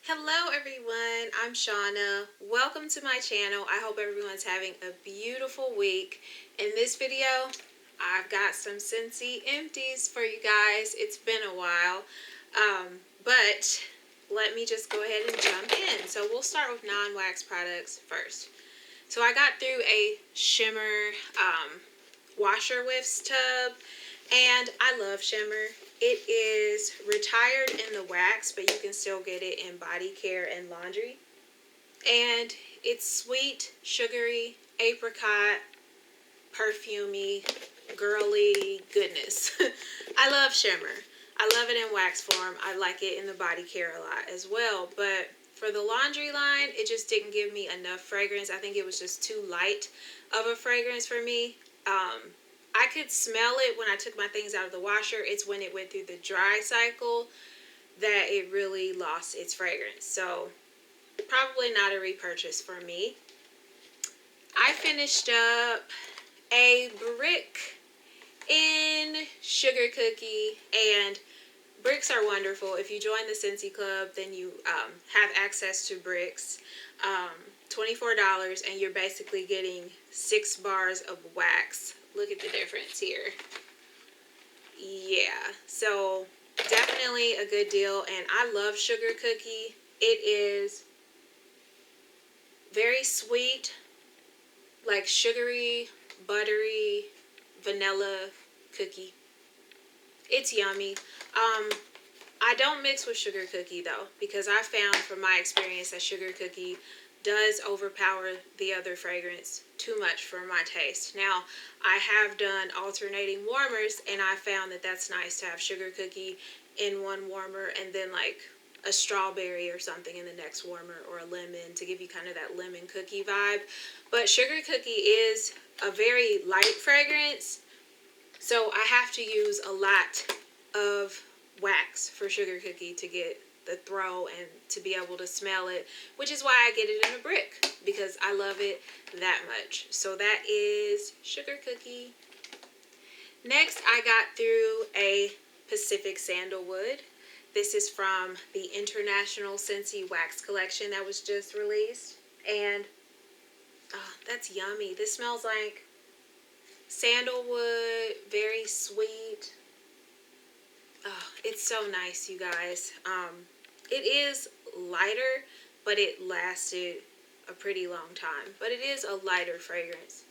Hello everyone, I'm Shauna. Welcome to my channel. I hope everyone's having a beautiful week. In this video, I've got some Scentsy empties for you guys. It's been a while, but let me just go ahead and jump in. So we'll start with non-wax products first. So I got through a Shimmer Washer Whiffs tub, and I love Shimmer. It is retired in the wax, but you can still get it in body care and laundry. And it's sweet, sugary, apricot, perfumey, girly goodness. I love Shimmer. I love it in wax form. I like it in the body care a lot as well. But for the laundry line, it just didn't give me enough fragrance. I think it was just too light of a fragrance for me. I could smell it when I took my things out of the washer. It's when it went through the dry cycle that it really lost its fragrance. So probably not a repurchase for me. I finished up a brick in Sugar Cookie, and bricks are wonderful. If you join the Scentsy Club, then you have access to bricks. $24, and you're basically getting 6 bars of wax. Look at the difference here. Yeah, so definitely a good deal, and I love Sugar Cookie. It is very sweet, like sugary, buttery, vanilla cookie. It's yummy. I don't mix with Sugar Cookie though, because I found from my experience that Sugar Cookie does overpower the other fragrance too much for my taste. Now, I have done alternating warmers, and I found that that's nice to have Sugar Cookie in one warmer and then like a strawberry or something in the next warmer, or a lemon, to give you kind of that lemon cookie vibe. But Sugar Cookie is a very light fragrance, so I have to use a lot of wax for Sugar Cookie to get the throw and to be able to smell it, which is why I get it in a brick, because I love it that much. So that is Sugar Cookie. Next, I got through a Pacific Sandalwood. This is from the International Scentsy Wax collection that was just released, and oh, that's yummy. This smells like sandalwood, very sweet. Oh, it's so nice, you guys. It is lighter, but it lasted a pretty long time. But it is a lighter fragrance.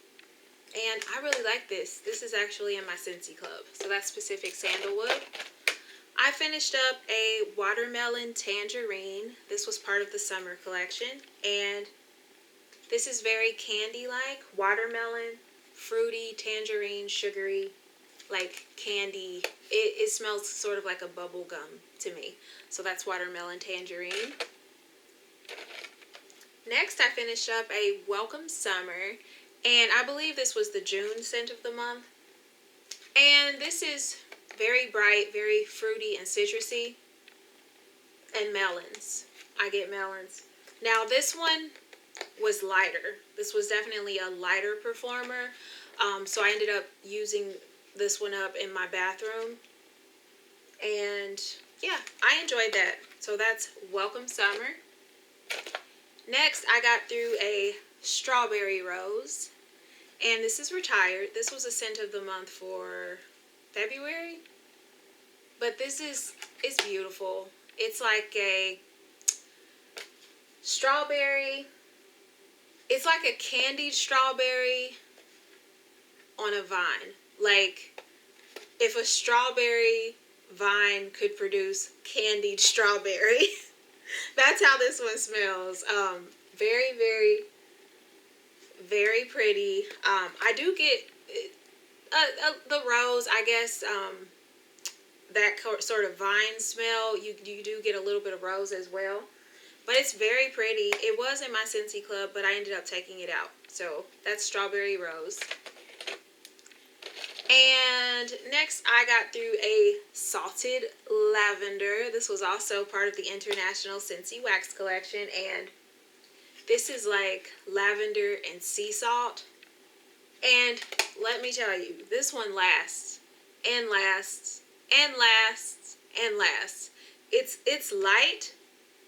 And I really like this. This is actually in my Scentsy Club. So that's Pacific Sandalwood. I finished up a Watermelon Tangerine. This was part of the summer collection. And this is very candy-like. Watermelon, fruity, tangerine, sugary, like candy. It smells sort of like a bubble gum to me. So that's Watermelon Tangerine. Next, I finished up a Welcome Summer, and I believe this was the June scent of the month. And this is very bright, very fruity and citrusy, and melons. I get melons. Now this one was lighter. This was definitely a lighter performer. So I ended up using this one up in my bathroom, and yeah, I enjoyed that. So that's Welcome Summer. Next, I got through a Strawberry Rose, and this is retired. This was a scent of the month for February, but it's beautiful. It's like a strawberry. It's like a candied strawberry on a vine. Like if a strawberry vine could produce candied strawberry. That's how this one smells. Very, very, very pretty. I do get the rose, I guess, that sort of vine smell. You do get a little bit of rose as well. But it's very pretty. It was in my Scentsy Club, but I ended up taking it out. So that's Strawberry Rose. And next, I got through a Salted Lavender. This was also part of the International Scentsy Wax collection, and this is like lavender and sea salt. And let me tell you, this one lasts and lasts and lasts and lasts. It's light,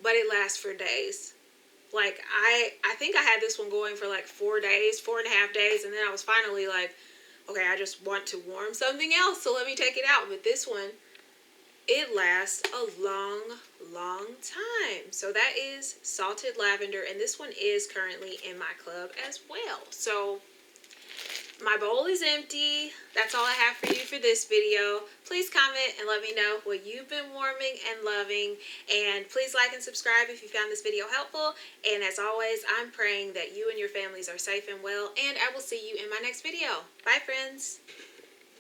but it lasts for days. Like, I think I had this one going for like 4 days, 4.5 days, and then I was finally like, okay, I just want to warm something else, so let me take it out. But this one, it lasts a long, long time. So that is Salted Lavender, and this one is currently in my club as well. So my bowl is empty. That's all I have for you for this video. Please comment and let me know what you've been warming and loving. And please like and subscribe if you found this video helpful. And as always, I'm praying that you and your families are safe and well. And I will see you in my next video. Bye, friends.